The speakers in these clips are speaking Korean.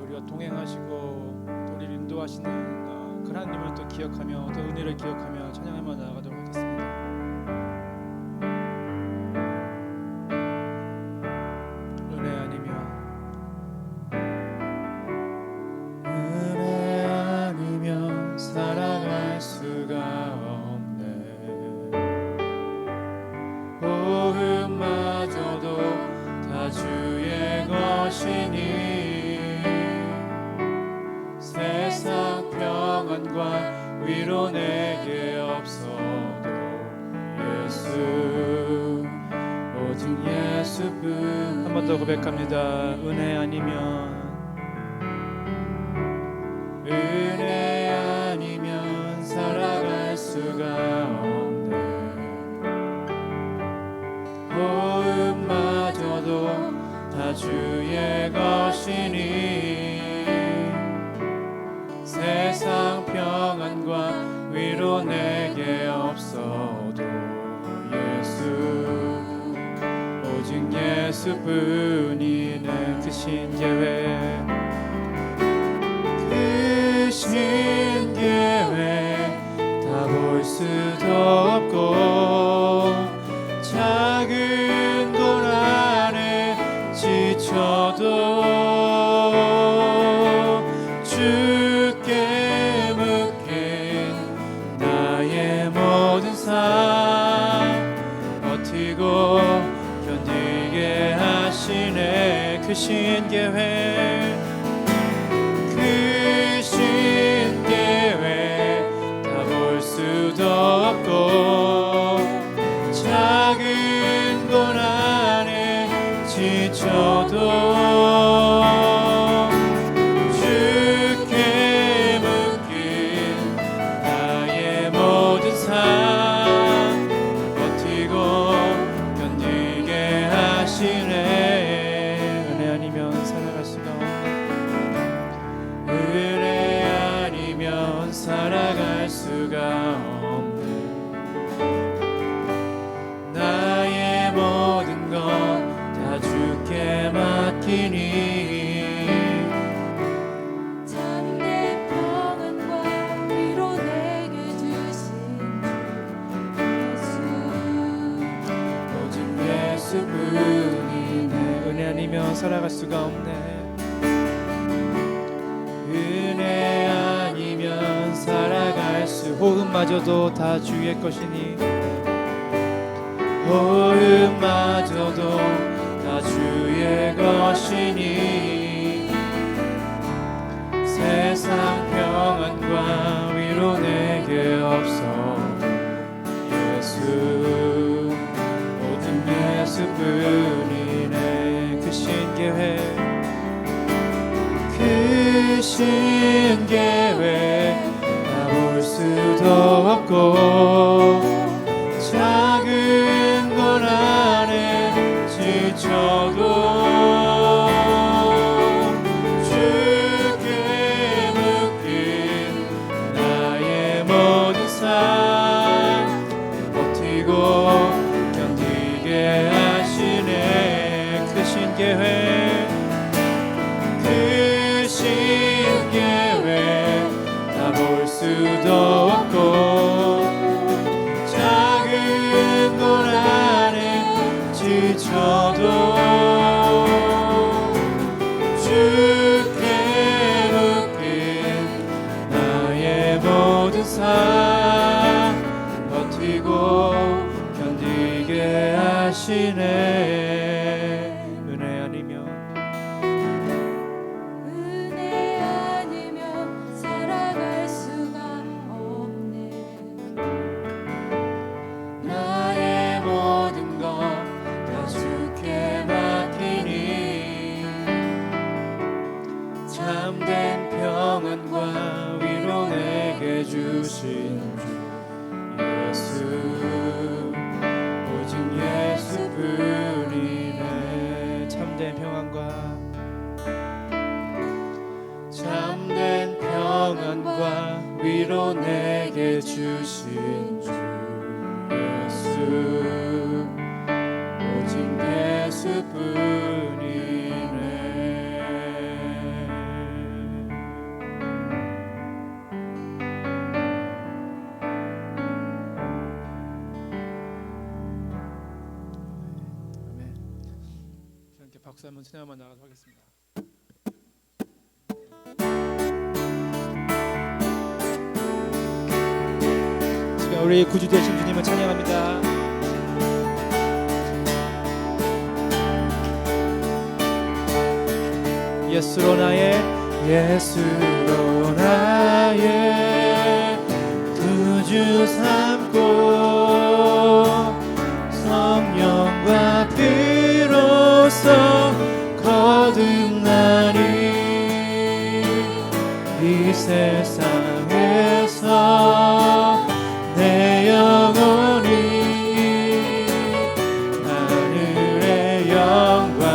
우리가 동행하시고 또 우리를 인도하시는 그 하나님을 또 기억하며 또 은혜를 기억하며 찬양하며 나아가도록 하겠습니다. 은혜 아니면 살아갈 수가 없네. 호흡마저도 다 주의 것이니 세상 평안과 위로 내게 없어도 예수 오직 예수뿐. 한 번 더 고백합니다. 은혜 아니면 살아갈 수가 없네. 호흡마저도 다 주의 것이니 세상 평안과 위로 내게 없어도 예수 오직 예수뿐이네. 그 신계획 다 볼 수도 없고 작은 고난에 지쳐도 주께 묶인 나의 모든 삶 버티고 견디게 하시네. 그 신계획 다 볼 수도 없고 작은 고난에 지쳐도 주께 묶인 나의 모든 삶 버티고 견디게 하시네. 은혜 아니면 살아갈 수가 없네. 은혜 아니면 살아갈 수가 없네. 나의 모든 것 다 주께 맡기니 참된 평안과 위로 내게 주신 예수 오직 예수뿐이네. 은혜 아니면 살아갈 수가 없네. 은혜 아니면 살아갈 수. 호흡마저도 다 주의 것이니 호흡마저도 다 주의 것이니 세상 평안과 위로 내게 없어 예수 오직 예수뿐이네. 그 신계획 다 볼 수도 없고 작은 고난에 지쳐도 주께 묶인 나의 모든 삶 버티고 견디게 하시네. 그 신계획 다 볼 수도 없고 작은 고난에 지쳐도 주께 묶인 나의 모든 삶 버티고 견디게 하시네. 은혜 아니면 살아갈 수가 없네. 나의 모든 것 다 주께 맡기니 참된 평안과 위로 내게 주신 주 예수 오직 예수뿐이네. 참된 평안과 위로 내게 주신 주 예수 오직 예수뿐이네. 박수 한번 찬양만 나가도록 하겠습니다. 제가 우리 구주 되신 주님을 찬양합니다. 예수로 나의 구주 삼고 성령과 피로써 거듭나니 이 세상에서 내 영혼이 하늘의 영광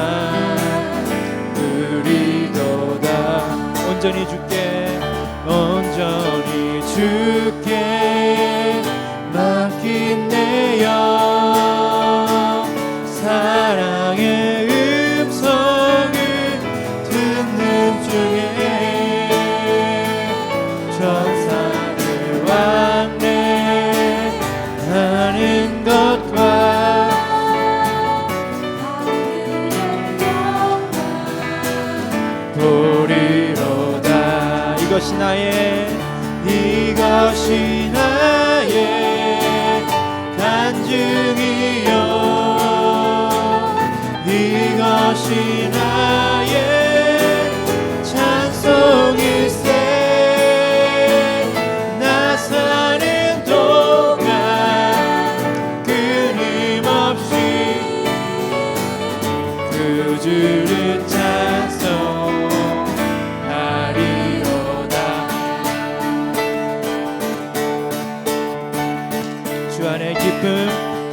누리도다. 온전히 주께 맡긴 내 영 사랑의 음성을 듣는 중에 전사를 왕래하는 것과 보리로다. 이것이 나의 간증이요 이것이 나의 찬송일세. 나 사는 동안 끊임없이 그 주를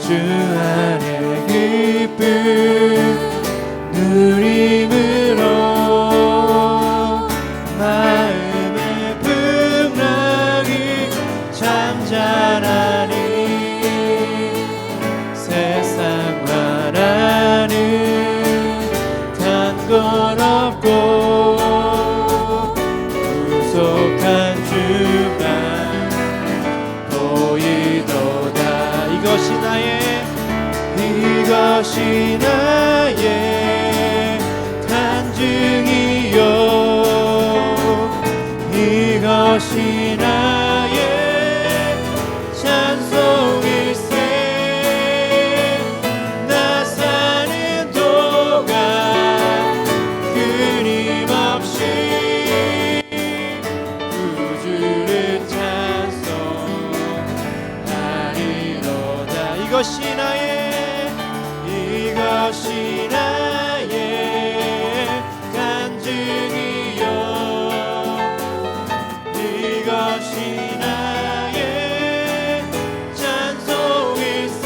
주 안에 기쁨 누림으로 마음의 풍랑이 잠잠하니 세상과 나는 단거롭고 구속한 주가 보이도다. 이것이 나의 간증이요 이것이 나의 찬송일세. 나 사는 동안 끊임없이 구주를 찬송하리로다. 이것이 나의 간증이요 이것이 나의 찬송일세.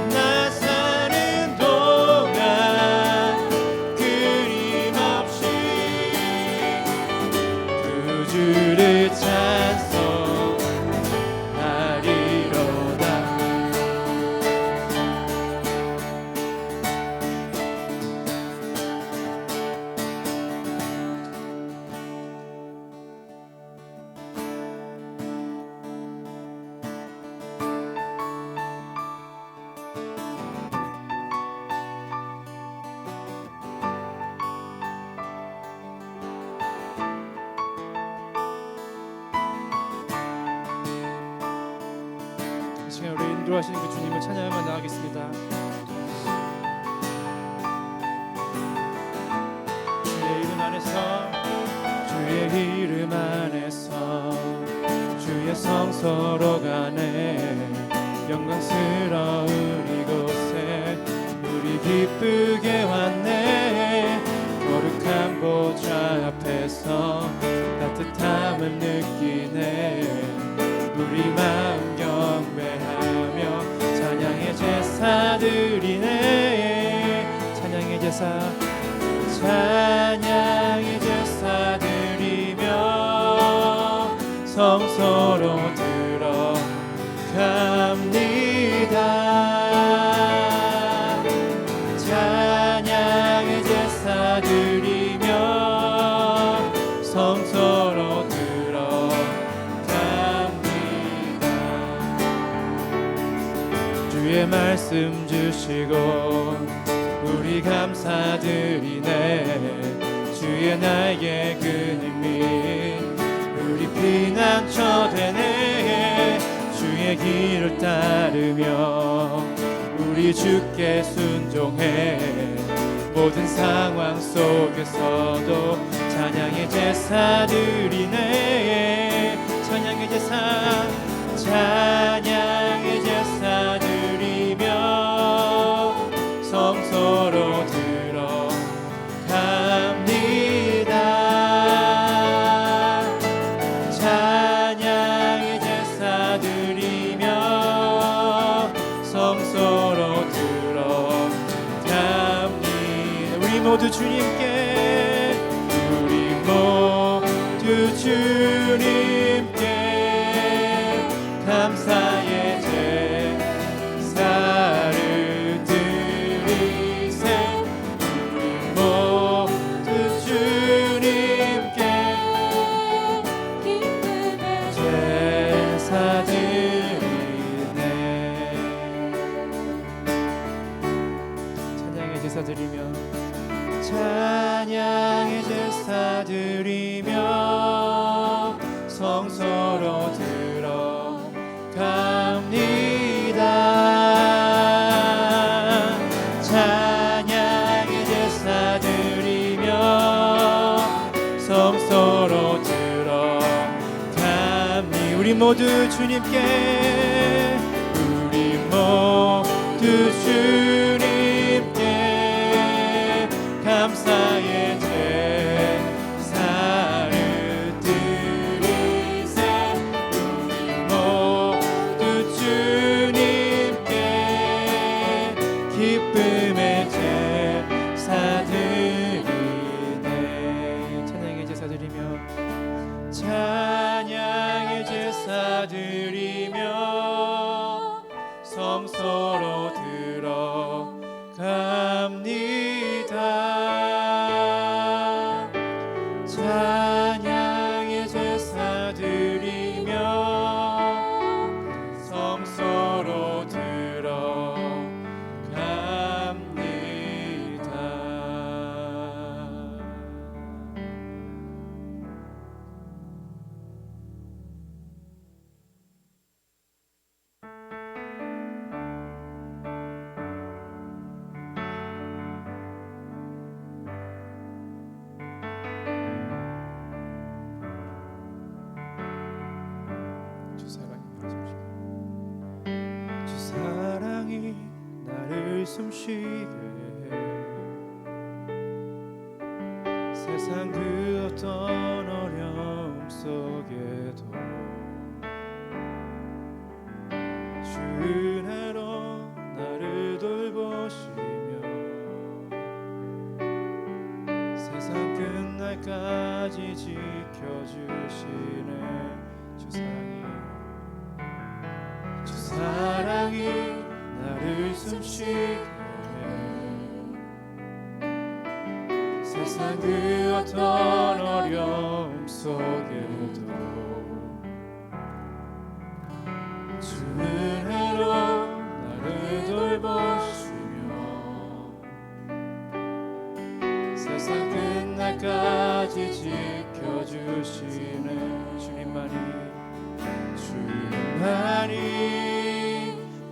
나 사는 동안 끊임없이 그 주를 찬송하리로다. 이 시간 우리 인도하시는 그 주님을 찬양하며 나가겠습니다. 주의 이름 안에서 주의 성소로 가네. 영광스러운 이곳에 우리 기쁘게 왔네. 거룩한 보좌 앞에서 따뜻함을 느끼네. 우리 마음 경배하며 찬양의 제사 드리네. 찬양의 제사 드리며 성소로 들어갑니다. 찬양의 제사 드리며 성소로 들어갑니다. 주의 말씀 주시고 우리 감사드리네. 주의 날개 그늘이 우리 피난처 되네. 주의 길을 따르며 우리 주께 순종해. 모든 상황 속에서도 찬양의 제사 드리네. 찬양의 제사, 찬양의 제사 드리며 성소로 들어갑니다. 찬양의 제사 드리며 성소로 들어갑니다. 우리 모두 주님께, 우리 모두 주님께 감사의 제사를 드리세. 우리 모두 주님께 기쁨의 제사 드리네. 찬양의 제사 드리며, 찬양의 제사 드리며 성소로 들어갑니다. 찬양의 제사 드리며 성소로 들어갑니다. 우리 모두 주님께, 우리 모두 주님께 감사의 제사를 드리세. 우리 모두 주님께 기쁨의 제사 드리네. 찬양의 제사 드리며, 찬양의 제사 드리며 성소로 들어갑니다. 찬양의 제사 드리며 성소로 주 사랑이 나를 숨쉬게 해. 세상 그 어떤 어려움 속에도 주 은혜로 나를 돌보시며 세상 끝날까지 지켜주시네. 주 사랑이 나를 숨쉬게 해. 세상 그 어떤 어려움 속에도 주 은혜로 나를 돌보시며 세상 끝날까지 지켜주시네. 주님만이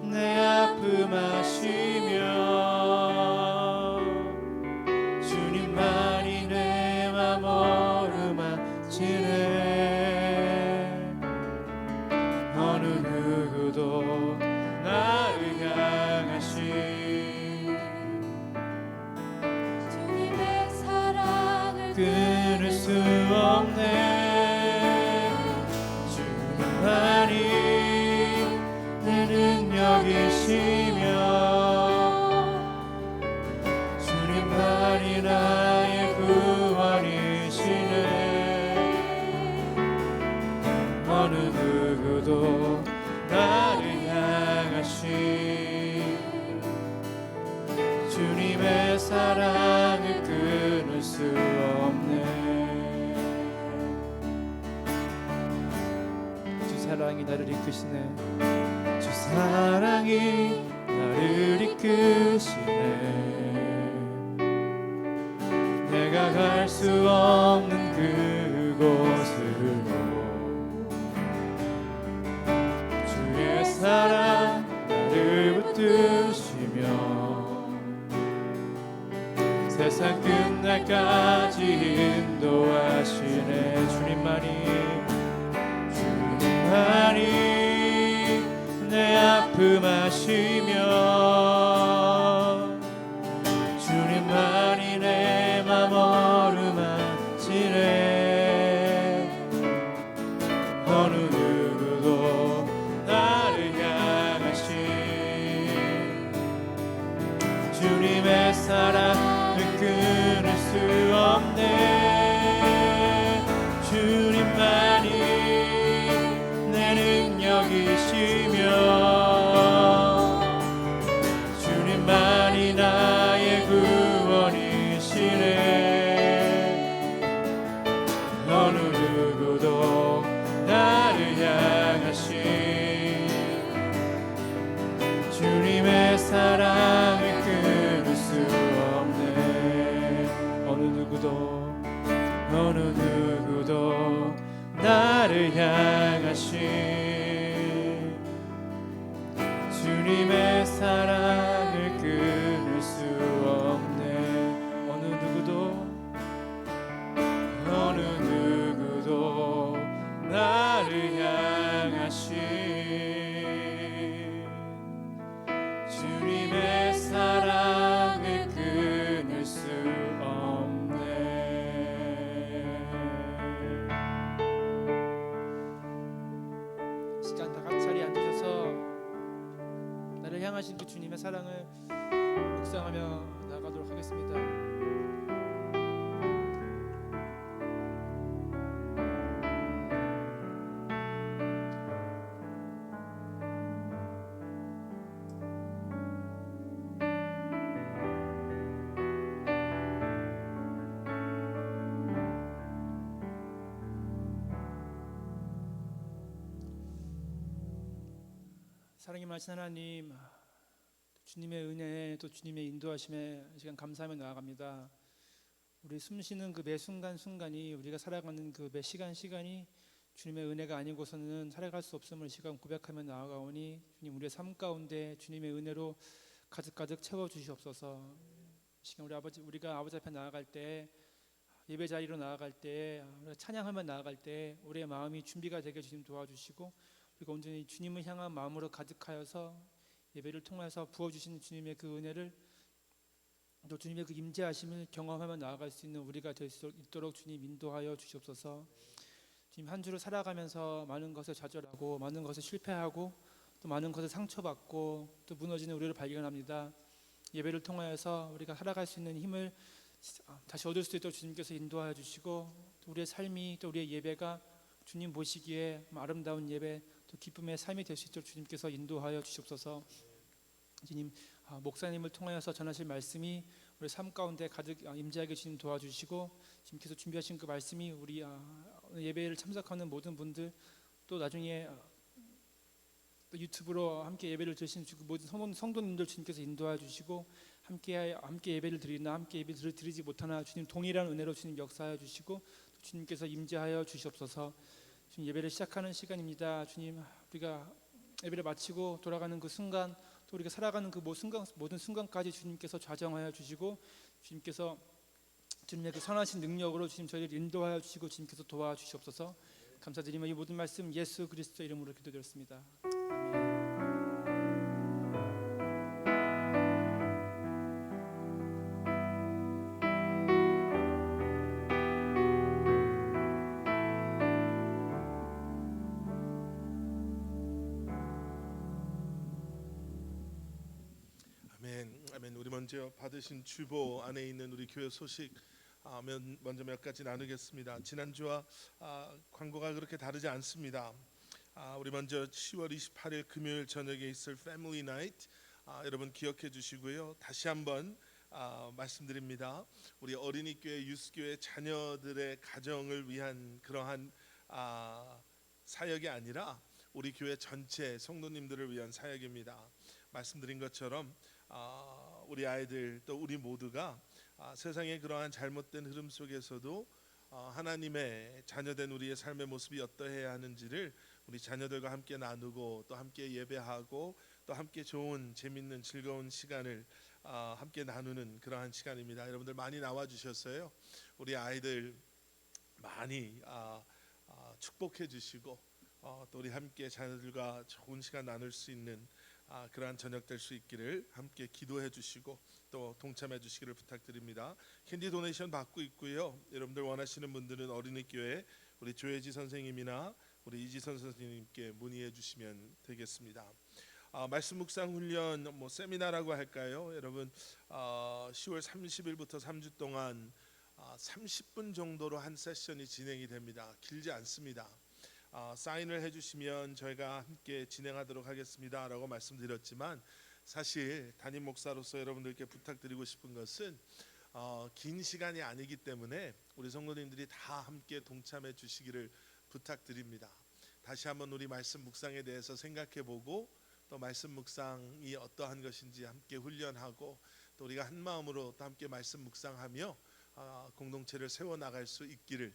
내 아픔 아시며 주님만이 내 맘 어루만지네. 어느 누구도 나를 향하신 주님의 사랑을 끊을 수 없네. 주님만이 내 능력이시며 주님만이 나의 구원이시네. 어느 누구도 나를 향하신 주님의 사랑을 끊을 수 없네. 주 사랑이 나를 이끄시네. 주 사랑이 나를 이끄시네. 세상 끝날까지 인도하시네. 주님만이 내 아픔 아시며 주님만이 내 맘 어루만지네. 어느 누구도 나를 향하신 주님의 사랑을 끊을 수 없네. 주님만이 내 능력이시며 주님만이 나의 구원이시네. 어느 누구도 나를 향하신 주님의 사랑을 끊을 수 없네. 어느 누구도 나를 향하신 주님의 사랑을 끊을 수 없네. 어느 누구도 나를 향하신 주님의 사랑을 끊을 수 없네. 시간 다 같이 자리에 앉으셔서 나를 향하신 그 주님의 사랑을 묵상하며 나아가도록 하겠습니다. 사랑이 많으신 하나님, 주님의 은혜 또 주님의 인도하심에 시간 감사하며 나아갑니다. 우리 숨쉬는 그 매 순간순간이 우리가 살아가는 그 매 시간이 주님의 은혜가 아니고서는 살아갈 수 없음을 시간 고백하며 나아가오니 주님, 우리의 삶 가운데 주님의 은혜로 가득가득 채워주시옵소서. 시간 우리가 아버지 앞에 나아갈 때, 예배 자리로 나아갈 때, 찬양하며 나아갈 때 우리의 마음이 준비가 되게 주님 도와주시고, 우리가 온전히 주님을 향한 마음으로 가득하여서 예배를 통해서 부어주시는 주님의 그 은혜를, 또 주님의 그 임재하심을 경험하며 나아갈 수 있는 우리가 될 수 있도록 주님 인도하여 주시옵소서. 주님, 한 주를 살아가면서 많은 것을 좌절하고 많은 것을 실패하고 또 많은 것을 상처받고 또 무너지는 우리를 발견합니다. 예배를 통하여서 우리가 살아갈 수 있는 힘을 다시 얻을 수 있도록 주님께서 인도하여 주시고, 또 우리의 삶이, 또 우리의 예배가 주님 보시기에 아름다운 예배, 또 기쁨의 삶이 될 수 있도록 주님께서 인도하여 주시옵소서. 주님, 목사님을 통하여서 전하실 말씀이 우리 삶 가운데 가득 임재하게 주님 도와주시고, 주님께서 준비하신 그 말씀이 우리 예배를 참석하는 모든 분들, 또 나중에 또 유튜브로 함께 예배를 드리신 모든 성도님들 주님께서 인도하여 주시고, 함께 예배를 드리나 함께 예배를 드리지 못하나 주님 동일한 은혜로 주님 역사하여 주시고, 또 주님께서 임재하여 주시옵소서. 주님, 예배를 시작하는 시간입니다. 주님, 우리가 예배를 마치고 돌아가는 그 순간, 또 우리가 살아가는 그 모든 순간까지 주님께서 좌정하여 주시고, 주님께서 주님의 그 선하신 능력으로 주님 저희를 인도하여 주시고 주님께서 도와주시옵소서. 감사드리며 이 모든 말씀 예수 그리스도 이름으로 기도드렸습니다. 아멘. 아멘. 우리 먼저 받으신 주보 안에 있는 우리 교회 소식 먼저 몇 가지 나누겠습니다. 지난주와 광고가 그렇게 다르지 않습니다. 우리 먼저 10월 28일 금요일 저녁에 있을 패밀리 나이트, 여러분 기억해 주시고요. 다시 한번 말씀드립니다. 우리 어린이교회, 유스교회 자녀들의 가정을 위한 그러한 사역이 아니라 우리 교회 전체 성도님들을 위한 사역입니다. 말씀드린 것처럼 우리 아이들 또 우리 모두가 세상의 그러한 잘못된 흐름 속에서도 하나님의 자녀된 우리의 삶의 모습이 어떠해야 하는지를 우리 자녀들과 함께 나누고 또 함께 예배하고 또 함께 좋은 재밌는 즐거운 시간을 함께 나누는 그러한 시간입니다. 여러분들 많이 나와 주셨어요. 우리 아이들 많이 축복해 주시고 또 우리 함께 자녀들과 좋은 시간 나눌 수 있는 그러한 저녁 될 수 있기를 함께 기도해 주시고 또 동참해 주시기를 부탁드립니다. 캔디 도네이션 받고 있고요. 여러분들 원하시는 분들은 어린이교회 우리 조혜지 선생님이나 우리 이지선 선생님께 문의해 주시면 되겠습니다. 말씀 묵상 훈련 세미나라고 할까요? 여러분 10월 30일부터 3주 동안 30분 정도로 한 세션이 진행이 됩니다. 길지 않습니다. 사인을 해주시면 저희가 함께 진행하도록 하겠습니다 라고 말씀드렸지만 사실 담임 목사로서 여러분들께 부탁드리고 싶은 것은 긴 시간이 아니기 때문에 우리 성도님들이 다 함께 동참해 주시기를 부탁드립니다. 다시 한번 우리 말씀 묵상에 대해서 생각해보고 또 말씀 묵상이 어떠한 것인지 함께 훈련하고 또 우리가 한 마음으로 또 함께 말씀 묵상하며 공동체를 세워나갈 수 있기를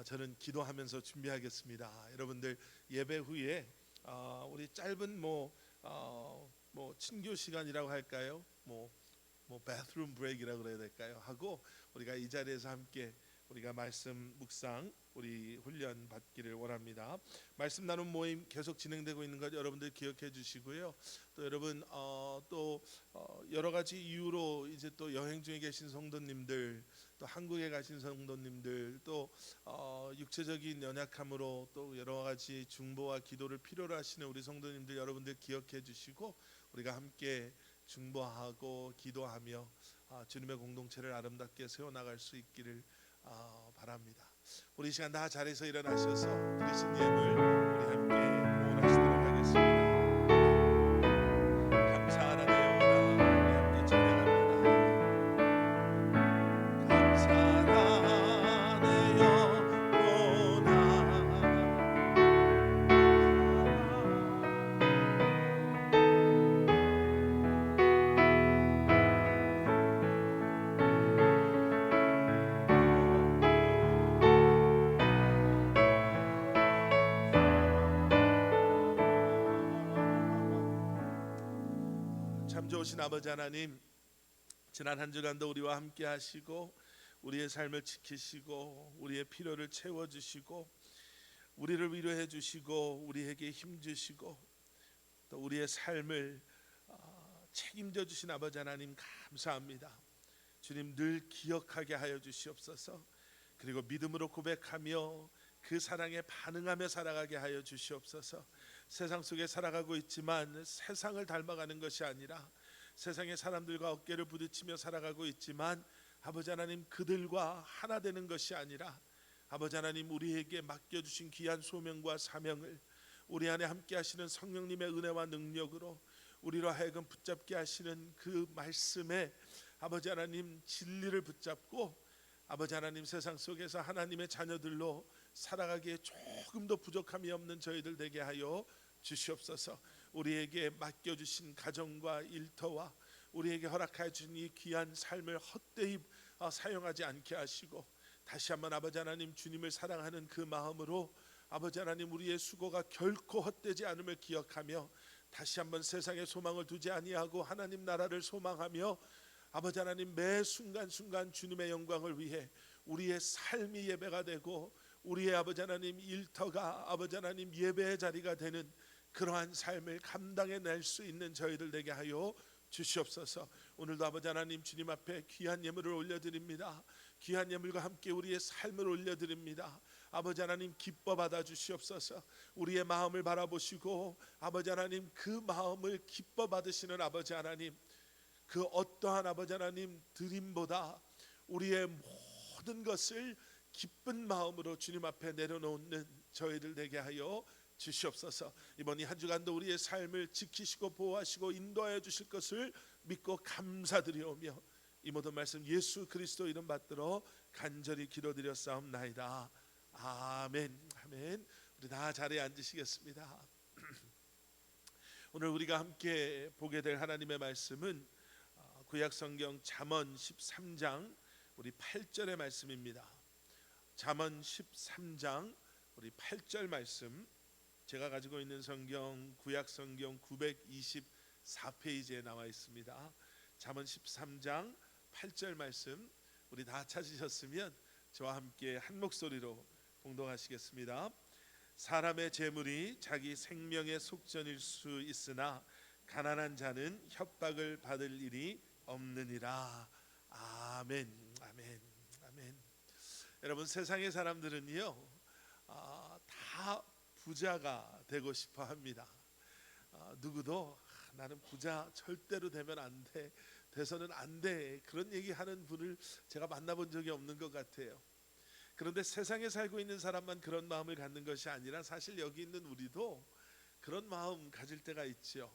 저는 기도하면서 준비하겠습니다. 여러분들 예배 후에 우리 짧은 친교 시간이라고 할까요? bathroom break이라고 그래야 될까요? 하고 우리가 이 자리에서 함께 우리가 말씀 묵상 우리 훈련 받기를 원합니다. 말씀 나눔 모임 계속 진행되고 있는 것 여러분들 기억해 주시고요. 또 여러분 또 여러 가지 이유로 이제 또 여행 중에 계신 성도님들, 또 한국에 가신 성도님들, 또 육체적인 연약함으로 또 여러 가지 중보와 기도를 필요로 하시는 우리 성도님들 여러분들 기억해 주시고 우리가 함께 중보하고 기도하며 주님의 공동체를 아름답게 세워나갈 수 있기를 바랍니다. 우리 이 시간 다 자리에서 일어나셔서 드리신 예물 우리 함께 봉헌하시도록 하겠습니다. 감사하라 내 영혼아 우리 함께 찬양합니다. 감사하라 내 영혼아 참 좋으신 아버지 하나님, 지난 한 주간도 우리와 함께 하시고 우리의 삶을 지키시고 우리의 필요를 채워주시고 우리를 위로해 주시고 우리에게 힘 주시고 또 우리의 삶을 책임져 주신 아버지 하나님 감사합니다. 주님 늘 기억하게 하여 주시옵소서. 그리고 믿음으로 고백하며 그 사랑에 반응하며 살아가게 하여 주시옵소서. 세상 속에 살아가고 있지만 세상을 닮아가는 것이 아니라 세상의 사람들과 어깨를 부딪히며 살아가고 있지만 아버지 하나님 그들과 하나 되는 것이 아니라 아버지 하나님 우리에게 맡겨주신 귀한 소명과 사명을 우리 안에 함께 하시는 성령님의 은혜와 능력으로 우리로 하여금 붙잡게 하시는 그 말씀에 아버지 하나님 진리를 붙잡고 아버지 하나님 세상 속에서 하나님의 자녀들로 살아가기에 조금도 부족함이 없는 저희들 되게 하여 주시옵소서. 우리에게 맡겨주신 가정과 일터와 우리에게 허락하여 주신 이 귀한 삶을 헛되이 사용하지 않게 하시고 다시 한번 아버지 하나님 주님을 사랑하는 그 마음으로 아버지 하나님 우리의 수고가 결코 헛되지 않음을 기억하며 다시 한번 세상에 소망을 두지 아니하고 하나님 나라를 소망하며 아버지 하나님 매 순간순간 주님의 영광을 위해 우리의 삶이 예배가 되고 우리의 아버지 하나님 일터가 아버지 하나님 예배의 자리가 되는 그러한 삶을 감당해낼 수 있는 저희들 되게 하여 주시옵소서. 오늘도 아버지 하나님 주님 앞에 귀한 예물을 올려드립니다. 귀한 예물과 함께 우리의 삶을 올려드립니다. 아버지 하나님 기뻐 받아 주시옵소서. 우리의 마음을 바라보시고 아버지 하나님 그 마음을 기뻐 받으시는 아버지 하나님, 그 어떠한 아버지 하나님 드림보다 우리의 모든 것을 기쁜 마음으로 주님 앞에 내려놓는 저희들 되게 하여 주시옵소서. 이번 이 한 주간도 우리의 삶을 지키시고 보호하시고 인도하여 주실 것을 믿고 감사드리오며 이 모든 말씀 예수 그리스도 이름 받들어 간절히 기도드렸사옵나이다. 아멘. 아멘. 우리 다 자리에 앉으시겠습니다. 오늘 우리가 함께 보게 될 하나님의 말씀은 구약성경 잠언 13장 우리 8절의 말씀입니다. 잠언 13장 우리 8절 말씀, 제가 가지고 있는 성경 구약성경 4페이지에 나와 있습니다. 잠언 13장 8절 말씀 우리 다 찾으셨으면 저와 함께 한 목소리로 봉독하시겠습니다. 사람의 재물이 자기 생명의 속전일 수 있으나 가난한 자는 협박을 받을 일이 없느니라. 아멘, 아멘, 아멘. 여러분, 세상의 사람들은요, 다 부자가 되고 싶어 합니다. 누구도 나는 부자 절대로 되면 안 돼, 돼서는 안 돼, 그런 얘기하는 분을 제가 만나본 적이 없는 것 같아요. 그런데 세상에 살고 있는 사람만 그런 마음을 갖는 것이 아니라 사실 여기 있는 우리도 그런 마음 가질 때가 있죠.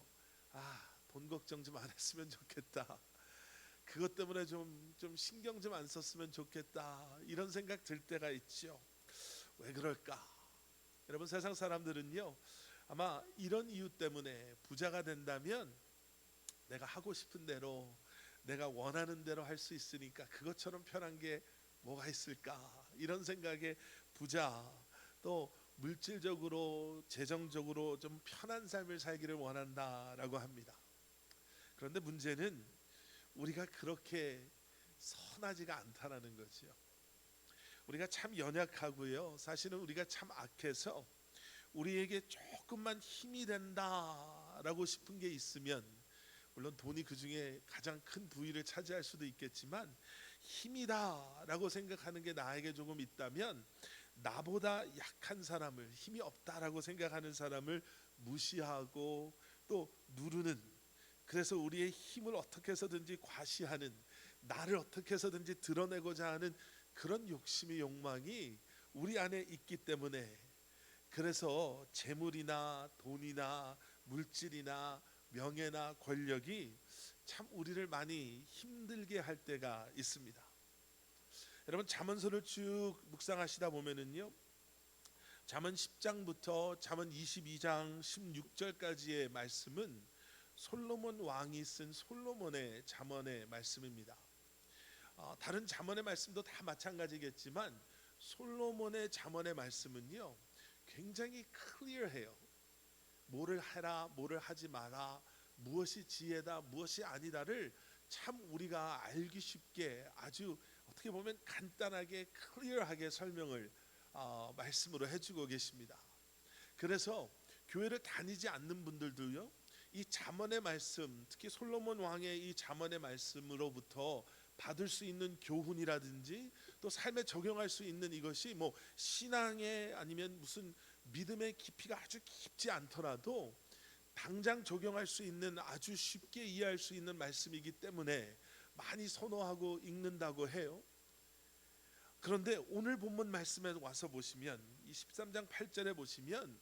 돈 걱정 좀 안 했으면 좋겠다. 그것 때문에 좀 신경 좀 안 썼으면 좋겠다. 이런 생각 들 때가 있죠. 왜 그럴까? 여러분, 세상 사람들은요, 아마 이런 이유 때문에 부자가 된다면 내가 하고 싶은 대로, 내가 원하는 대로 할 수 있으니까 그것처럼 편한 게 뭐가 있을까? 이런 생각에 부자, 또 물질적으로, 재정적으로 좀 편한 삶을 살기를 원한다라고 합니다. 그런데 문제는 우리가 그렇게 선하지가 않다라는 거죠. 우리가 참 연약하고요, 사실은 우리가 참 악해서 우리에게 조금만 힘이 된다라고 싶은 게 있으면, 물론 돈이 그 중에 가장 큰 부위를 차지할 수도 있겠지만, 힘이다라고 생각하는 게 나에게 조금 있다면 나보다 약한 사람을, 힘이 없다라고 생각하는 사람을 무시하고 또 누르는, 그래서 우리의 힘을 어떻게 해서든지 과시하는, 나를 어떻게 해서든지 드러내고자 하는 그런 욕심의 욕망이 우리 안에 있기 때문에, 그래서 재물이나 돈이나 물질이나 명예나 권력이 참 우리를 많이 힘들게 할 때가 있습니다. 여러분, 잠언서를 쭉 묵상하시다 보면은요, 잠언 10장부터 잠언 22장 16절까지의 말씀은 솔로몬 왕이 쓴 솔로몬의 잠언의 말씀입니다. 다른 잠언의 말씀도 다 마찬가지겠지만 솔로몬의 잠언의 말씀은요, 굉장히 클리어해요. 뭐를 해라, 뭐를 하지 마라, 무엇이 지혜다, 무엇이 아니다를 참 우리가 알기 쉽게, 아주 어떻게 보면 간단하게 클리어하게 설명을 말씀으로 해주고 계십니다. 그래서 교회를 다니지 않는 분들도요, 이 잠언의 말씀, 특히 솔로몬 왕의 이 잠언의 말씀으로부터 받을 수 있는 교훈이라든지 또 삶에 적용할 수 있는 이것이 뭐 신앙의 아니면 무슨 믿음의 깊이가 아주 깊지 않더라도 당장 적용할 수 있는, 아주 쉽게 이해할 수 있는 말씀이기 때문에 많이 선호하고 읽는다고 해요. 그런데 오늘 본문 말씀에 와서 보시면, 이 13장 8절에 보시면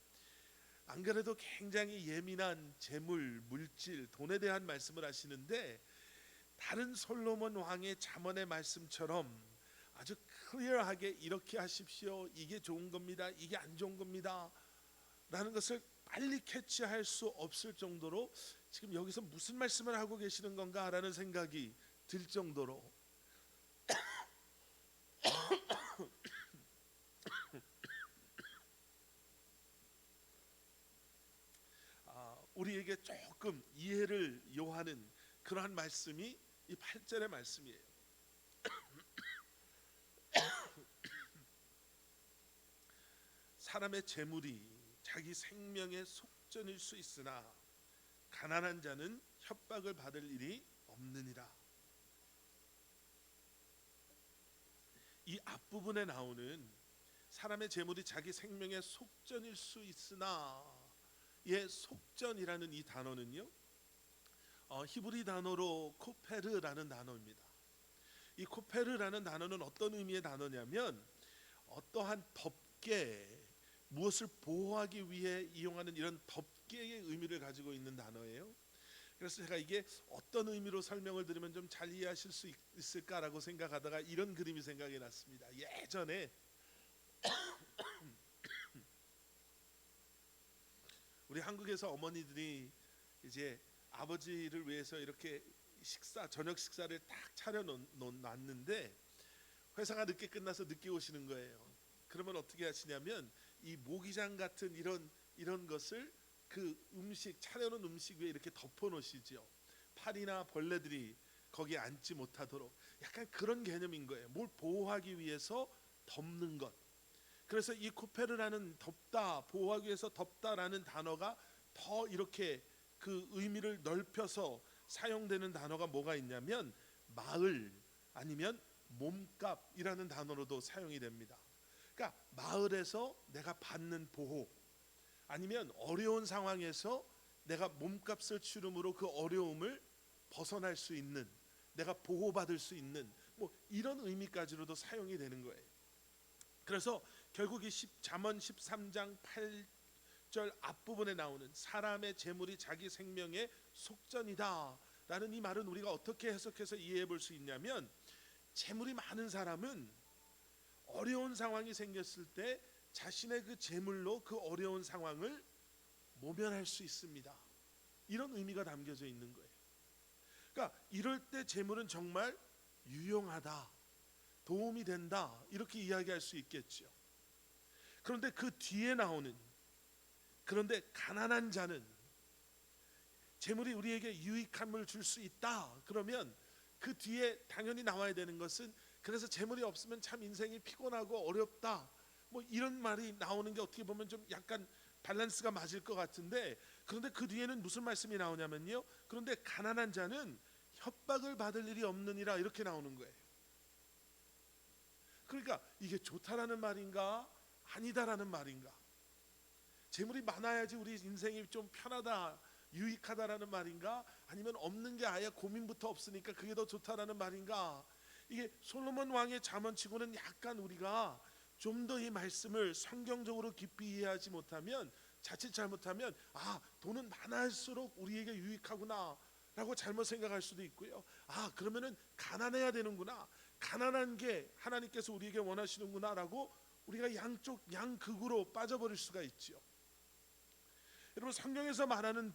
안 그래도 굉장히 예민한 재물, 물질, 돈에 대한 말씀을 하시는데, 다른 솔로몬 왕의 잠언의 말씀처럼 아주 클리어하게 이렇게 하십시오, 이게 좋은 겁니다, 이게 안 좋은 겁니다 라는 것을 빨리 캐치할 수 없을 정도로 지금 여기서 무슨 말씀을 하고 계시는 건가 라는 생각이 들 정도로 우리에게 조금 이해를 요하는 그러한 말씀이 이 8절의 말씀이에요. 사람의 재물이 자기 생명의 속전일 수 있으나 가난한 자는 협박을 받을 일이 없느니라. 이 앞부분에 나오는 사람의 재물이 자기 생명의 속전일 수 있으나 의 속전이라는 이 단어는요, 히브리 단어로 코페르라는 단어입니다. 이 코페르라는 단어는 어떤 의미의 단어냐면 어떠한 덮개, 무엇을 보호하기 위해 이용하는 이런 덮개의 의미를 가지고 있는 단어예요. 그래서 제가 이게 어떤 의미로 설명을 드리면 좀 잘 이해하실 수 있을까라고 생각하다가 이런 그림이 생각이 났습니다. 예전에 우리 한국에서 어머니들이 이제 아버지를 위해서 이렇게 저녁 식사를 딱 차려 놨는데 회사가 늦게 끝나서 늦게 오시는 거예요. 그러면 어떻게 하시냐면 이 모기장 같은 이런 것을 그 음식 차려놓은 음식 위에 이렇게 덮어놓으시죠. 파리나 벌레들이 거기에 앉지 못하도록 약간 그런 개념인 거예요. 뭘 보호하기 위해서 덮는 것. 그래서 이 코페르라는 덮다, 보호하기 위해서 덮다라는 단어가 더 이렇게 그 의미를 넓혀서 사용되는 단어가 뭐가 있냐면 마을 아니면 몸값이라는 단어로도 사용이 됩니다. 그러니까 마을에서 내가 받는 보호 아니면 어려운 상황에서 내가 몸값을 치름으로 그 어려움을 벗어날 수 있는, 내가 보호받을 수 있는 뭐 이런 의미까지로도 사용이 되는 거예요. 그래서 결국 이 잠언 13장 8절 앞부분에 나오는 사람의 재물이 자기 생명의 속전이다 라는 이 말은 우리가 어떻게 해석해서 이해해 볼 수 있냐면, 재물이 많은 사람은 어려운 상황이 생겼을 때 자신의 그 재물로 그 어려운 상황을 모면할 수 있습니다. 이런 의미가 담겨져 있는 거예요. 그러니까 이럴 때 재물은 정말 유용하다, 도움이 된다 이렇게 이야기할 수 있겠죠. 그런데 그 뒤에 나오는, 그런데 가난한 자는 재물이 우리에게 유익함을 줄 수 있다 그러면 그 뒤에 당연히 나와야 되는 것은, 그래서 재물이 없으면 참 인생이 피곤하고 어렵다 뭐 이런 말이 나오는 게 어떻게 보면 좀 약간 밸런스가 맞을 것 같은데, 그런데 그 뒤에는 무슨 말씀이 나오냐면요, 그런데 가난한 자는 협박을 받을 일이 없느니라 이렇게 나오는 거예요. 그러니까 이게 좋다라는 말인가 아니다라는 말인가, 재물이 많아야지 우리 인생이 좀 편하다 유익하다라는 말인가, 아니면 없는 게 아예 고민부터 없으니까 그게 더 좋다라는 말인가, 이게 솔로몬 왕의 잠언치고는 약간 우리가 좀 더 이 말씀을 성경적으로 깊이 이해하지 못하면, 자칫 잘못하면 돈은 많을수록 우리에게 유익하구나 라고 잘못 생각할 수도 있고요. 그러면은 가난해야 되는구나, 가난한 게 하나님께서 우리에게 원하시는구나 라고 우리가 양극으로 빠져버릴 수가 있죠. 여러분, 성경에서 말하는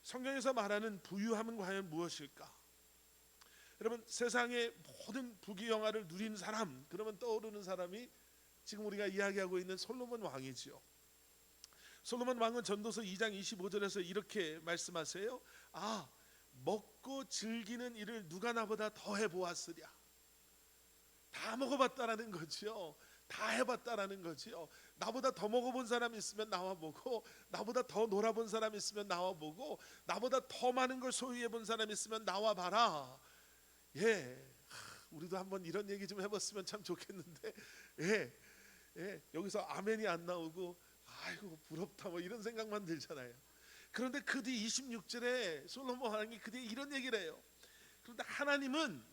성경에서 말하는 부유함은 과연 무엇일까? 여러분, 세상의 모든 부귀영화를 누린 사람 그러면 떠오르는 사람이 지금 우리가 이야기하고 있는 솔로몬 왕이죠. 솔로몬 왕은 전도서 2장 25절에서 이렇게 말씀하세요. 먹고 즐기는 일을 누가 나보다 더 해보았으랴. 다 먹어봤다라는 거죠. 다 해봤다라는 거지요. 나보다 더 먹어본 사람 있으면 나와 보고, 나보다 더 놀아본 사람 있으면 나와 보고, 나보다 더 많은 걸 소유해본 사람 있으면 나와 봐라. 우리도 한번 이런 얘기 좀 해봤으면 참 좋겠는데, 여기서 아멘이 안 나오고 아이고 부럽다 뭐 이런 생각만 들잖아요. 그런데 그 뒤 26절에 솔로몬 왕이 그 뒤에 이런 얘기를 해요. 그런데 하나님은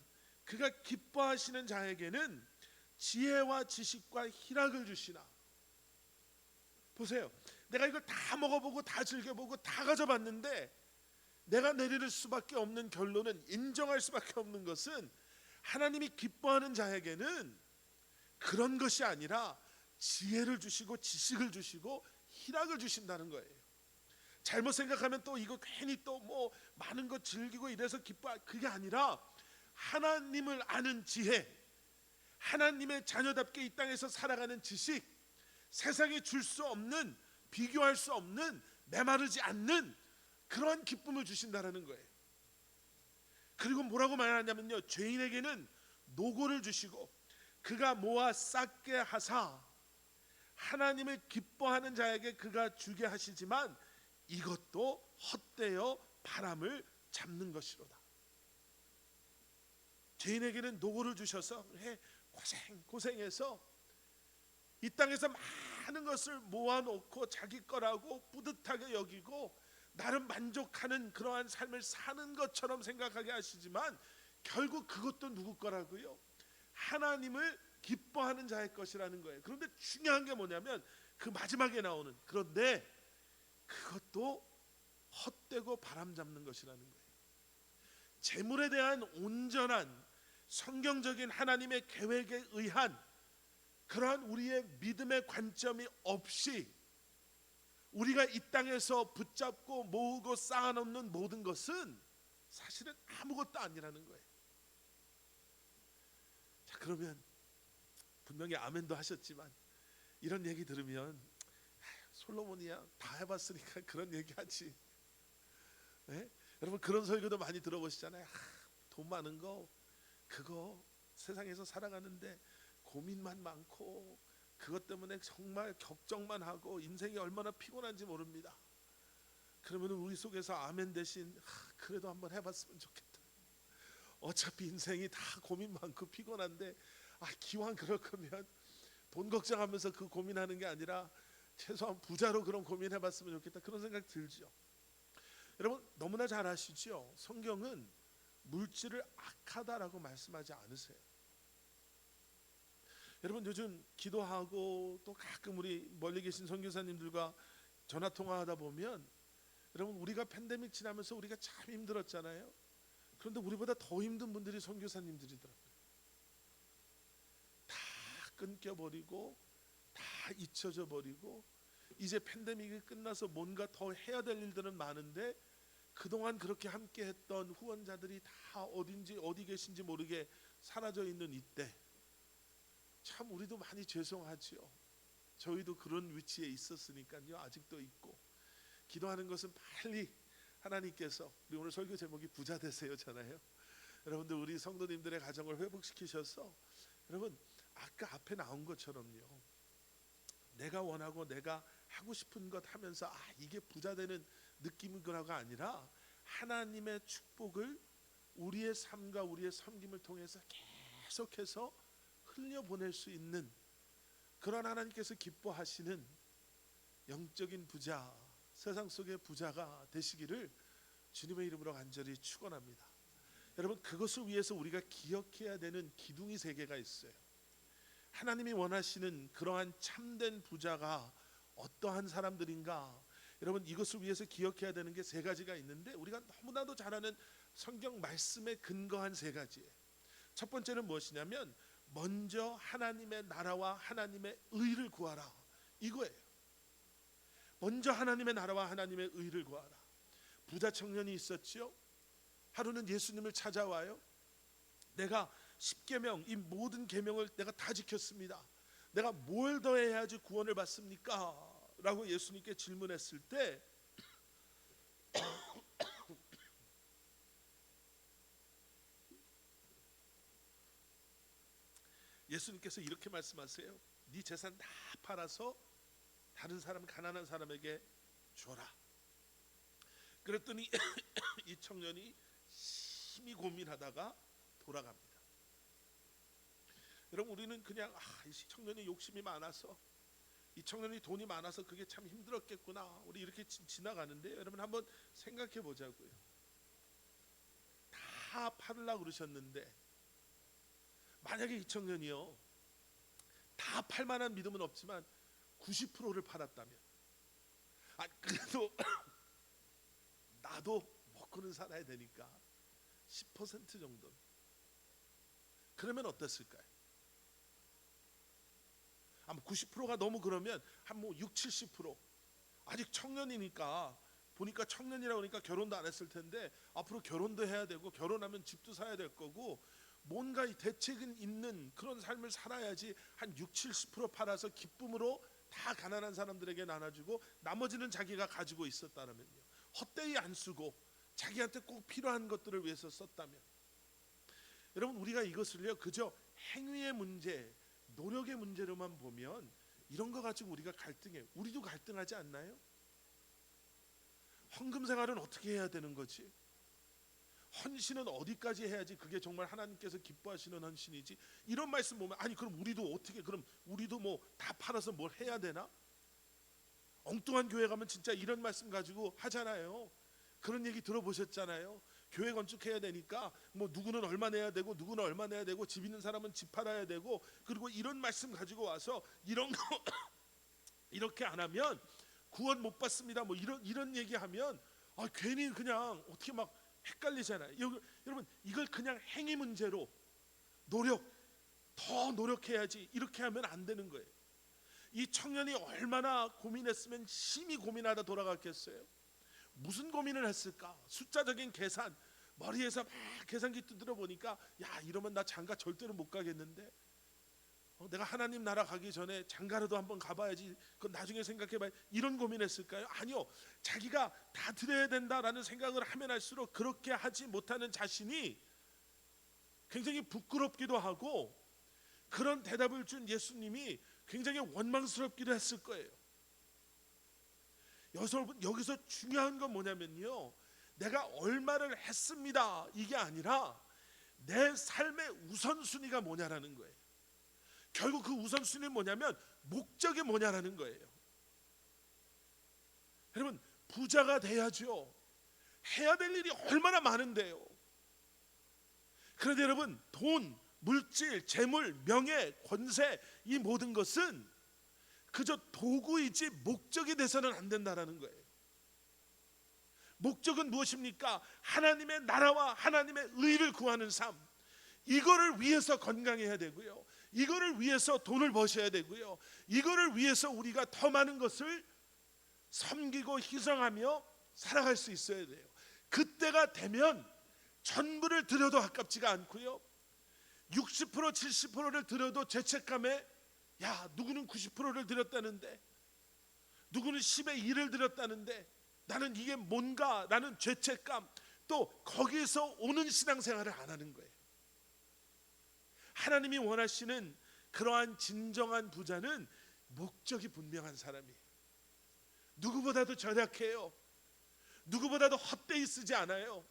그가 기뻐하시는 자에게는 지혜와 지식과 희락을 주시나. 보세요, 내가 이걸 다 먹어보고 다 즐겨보고 다 가져봤는데 내가 내릴 수밖에 없는 결론은, 인정할 수밖에 없는 것은, 하나님이 기뻐하는 자에게는 그런 것이 아니라 지혜를 주시고 지식을 주시고 희락을 주신다는 거예요. 잘못 생각하면 또 이거 괜히 또 뭐 많은 것 즐기고 이래서 기뻐, 그게 아니라 하나님을 아는 지혜, 하나님의 자녀답게 이 땅에서 살아가는 지식, 세상에 줄 수 없는, 비교할 수 없는, 메마르지 않는 그런 기쁨을 주신다라는 거예요. 그리고 뭐라고 말하냐면요, 죄인에게는 노고를 주시고 그가 모아 쌓게 하사 하나님을 기뻐하는 자에게 그가 주게 하시지만 이것도 헛되어 바람을 잡는 것이로다. 죄인에게는 노고를 주셔서 고생해서 이 땅에서 많은 것을 모아놓고 자기 거라고 뿌듯하게 여기고 나름 만족하는 그러한 삶을 사는 것처럼 생각하게 하시지만, 결국 그것도 누구 거라고요? 하나님을 기뻐하는 자의 것이라는 거예요. 그런데 중요한 게 뭐냐면 그 마지막에 나오는, 그런데 그것도 헛되고 바람 잡는 것이라는 거예요. 재물에 대한 온전한 성경적인 하나님의 계획에 의한 그러한 우리의 믿음의 관점이 없이 우리가 이 땅에서 붙잡고 모으고 쌓아놓는 모든 것은 사실은 아무것도 아니라는 거예요. 자, 그러면 분명히 아멘도 하셨지만 이런 얘기 들으면 솔로몬이야 다 해봤으니까 그런 얘기하지. 네? 여러분 그런 설교도 많이 들어보시잖아요. 돈 많은 거 그거 세상에서 살아가는데 고민만 많고 그것 때문에 정말 걱정만 하고 인생이 얼마나 피곤한지 모릅니다. 그러면 우리 속에서 아멘 대신 그래도 한번 해봤으면 좋겠다. 어차피 인생이 다 고민 많고 피곤한데 기왕 그럴 거면 돈 걱정하면서 그 고민하는 게 아니라 최소한 부자로 그런 고민해봤으면 좋겠다. 그런 생각 들죠. 여러분 너무나 잘 아시죠? 성경은 물질을 악하다라고 말씀하지 않으세요. 여러분 요즘 기도하고 또 가끔 우리 멀리 계신 선교사님들과 전화 통화하다 보면 여러분 우리가 팬데믹 지나면서 우리가 참 힘들었잖아요. 그런데 우리보다 더 힘든 분들이 선교사님들이더라고요. 다 끊겨버리고 다 잊혀져 버리고 이제 팬데믹이 끝나서 뭔가 더 해야 될 일들은 많은데 그동안 그렇게 함께했던 후원자들이 다 어딘지 어디 계신지 모르게 사라져 있는 이때 참 우리도 많이 죄송하지요. 저희도 그런 위치에 있었으니까요. 아직도 있고 기도하는 것은 빨리 하나님께서 우리 오늘 설교 제목이 부자 되세요잖아요. 여러분들 우리 성도님들의 가정을 회복시키셔서 여러분 아까 앞에 나온 것처럼요. 내가 원하고 내가 하고 싶은 것 하면서 이게 부자 되는 느낌이거나가 아니라 하나님의 축복을 우리의 삶과 우리의 섬김을 통해서 계속해서 흘려보낼 수 있는 그런 하나님께서 기뻐하시는 영적인 부자, 세상 속의 부자가 되시기를 주님의 이름으로 간절히 축원합니다. 여러분 그것을 위해서 우리가 기억해야 되는 기둥이 3개가 있어요. 하나님이 원하시는 그러한 참된 부자가 어떠한 사람들인가? 여러분 이것을 위해서 기억해야 되는 게 3가지가 있는데 우리가 너무나도 잘 아는 성경 말씀에 근거한 3가지예요. 첫 번째는 무엇이냐면 먼저 하나님의 나라와 하나님의 의를 구하라 이거예요. 먼저 하나님의 나라와 하나님의 의를 구하라. 부자 청년이 있었지요. 하루는 예수님을 찾아와요. 내가 10계명 이 모든 계명을 내가 다 지켰습니다. 내가 뭘 더 해야지 구원을 받습니까? 라고 예수님께 질문했을 때 예수님께서 이렇게 말씀하세요. 네 재산 다 팔아서 다른 사람 가난한 사람에게 줘라. 그랬더니 이 청년이 심히 고민하다가 돌아갑니다. 여러분 우리는 그냥 이 청년이 욕심이 많아서 이 청년이 돈이 많아서 그게 참 힘들었겠구나 우리 이렇게 지나가는데 여러분 한번 생각해 보자고요. 다 팔으려고 그러셨는데 만약에 이 청년이요 다 팔만한 믿음은 없지만 90%를 팔았다면 그래도 나도 먹고는 살아야 되니까 10% 정도 그러면 어땠을까요? 아마 90%가 너무 그러면 한 뭐 6, 70% 아직 청년이니까 보니까 청년이라고 하니까 결혼도 안 했을 텐데 앞으로 결혼도 해야 되고 결혼하면 집도 사야 될 거고 뭔가 이 대책은 있는 그런 삶을 살아야지 한 6, 70% 팔아서 기쁨으로 다 가난한 사람들에게 나눠주고 나머지는 자기가 가지고 있었다면요. 헛되이 안 쓰고 자기한테 꼭 필요한 것들을 위해서 썼다면 여러분 우리가 이것을요 그저 행위의 문제 노력의 문제로만 보면 이런 거 가지고 우리가 갈등해요. 우리도 갈등하지 않나요? 헌금 생활은 어떻게 해야 되는 거지? 헌신은 어디까지 해야지 그게 정말 하나님께서 기뻐하시는 헌신이지? 이런 말씀 보면 그럼 우리도 어떻게 그럼 우리도 뭐 다 팔아서 뭘 해야 되나? 엉뚱한 교회 가면 진짜 이런 말씀 가지고 하잖아요. 그런 얘기 들어보셨잖아요. 교회 건축해야 되니까 뭐 누구는 얼마 내야 되고 누구는 얼마 내야 되고 집 있는 사람은 집 팔아야 되고 그리고 이런 말씀 가지고 와서 이런 거 이렇게 안 하면 구원 못 받습니다. 뭐 이런 얘기하면 괜히 그냥 어떻게 막 헷갈리잖아요. 여러분 이걸 그냥 행위 문제로 더 노력해야지 이렇게 하면 안 되는 거예요. 이 청년이 얼마나 고민했으면 심히 고민하다 돌아갔겠어요. 무슨 고민을 했을까? 숫자적인 계산 머리에서 막 계산기 두드려 보니까 이러면 나 장가 절대로 못 가겠는데 내가 하나님 나라 가기 전에 장가라도 한번 가봐야지, 그건 나중에 생각해봐야, 이런 고민했을까요? 아니요. 자기가 다 드려야 된다라는 생각을 하면 할수록 그렇게 하지 못하는 자신이 굉장히 부끄럽기도 하고, 그런 대답을 준 예수님이 굉장히 원망스럽기도 했을 거예요. 여기서 중요한 건 뭐냐면요, 내가 얼마를 했습니다 이게 아니라 내 삶의 우선순위가 뭐냐라는 거예요. 결국 그 우선순위는 뭐냐면 목적이 뭐냐라는 거예요. 여러분, 부자가 돼야죠. 해야 될 일이 얼마나 많은데요. 그런데 여러분, 돈, 물질, 재물, 명예, 권세, 이 모든 것은 그저 도구이지 목적이 돼서는 안 된다라는 거예요. 목적은 무엇입니까? 하나님의 나라와 하나님의 의를 구하는 삶. 이거를 위해서 건강해야 되고요, 이거를 위해서 돈을 버셔야 되고요, 이거를 위해서 우리가 더 많은 것을 섬기고 희생하며 살아갈 수 있어야 돼요. 그때가 되면 전부를 드려도 아깝지가 않고요, 60% 70%를 드려도 죄책감에, 야, 누구는 90%를 드렸다는데, 누구는 10의 1을 드렸다는데 나는 이게 뭔가 라는 죄책감, 또 거기에서 오는 신앙생활을 안 하는 거예요. 하나님이 원하시는 그러한 진정한 부자는 목적이 분명한 사람이에요. 누구보다도 절약해요. 누구보다도 헛되이 쓰지 않아요.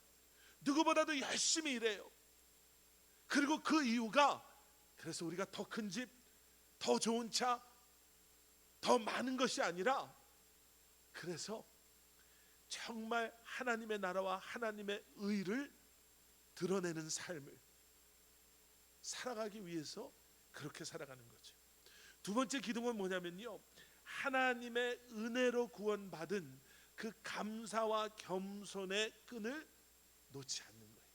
누구보다도 열심히 일해요. 그리고 그 이유가, 그래서 우리가 더 큰 집, 더 좋은 차, 더 많은 것이 아니라, 그래서 정말 하나님의 나라와 하나님의 의를 드러내는 삶을 살아가기 위해서 그렇게 살아가는 거죠. 두 번째 기둥은 뭐냐면요, 하나님의 은혜로 구원받은 그 감사와 겸손의 끈을 놓지 않는 거예요.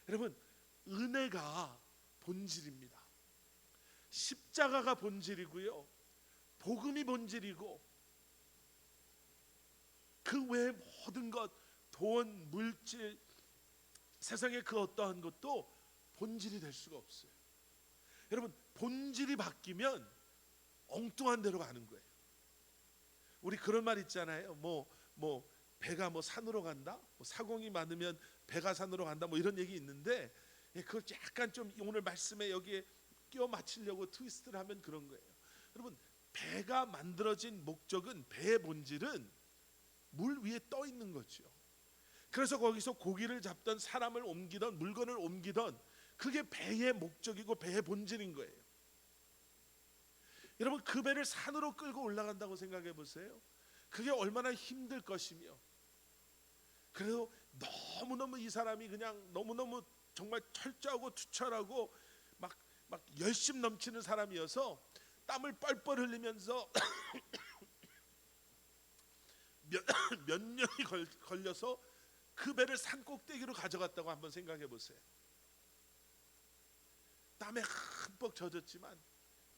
여러분, 은혜가 본질입니다. 십자가가 본질이고요, 복음이 본질이고, 그 외의 모든 것, 돈, 물질, 세상의 그 어떠한 것도 본질이 될 수가 없어요. 여러분, 본질이 바뀌면 엉뚱한 데로 가는 거예요. 우리 그런 말 있잖아요. 배가 산으로 간다, 사공이 많으면 배가 산으로 간다, 이런 얘기 있는데, 그걸 약간 좀 오늘 말씀에 여기에 끼워 맞추려고 트위스트를 하면 그런 거예요. 여러분, 배가 만들어진 목적은, 배의 본질은 물 위에 떠 있는 거죠. 그래서 거기서 고기를 잡던, 사람을 옮기던, 물건을 옮기던, 그게 배의 목적이고 배의 본질인 거예요. 여러분, 그 배를 산으로 끌고 올라간다고 생각해 보세요. 그게 얼마나 힘들 것이며, 그래도 너무너무 이 사람이 그냥 너무너무 정말 철저하고 투철하고 막 열심 넘치는 사람이어서 땀을 뻘뻘 흘리면서 몇 년이 걸려서 그 배를 산 꼭대기로 가져갔다고 한번 생각해 보세요. 땀에 흠뻑 젖었지만,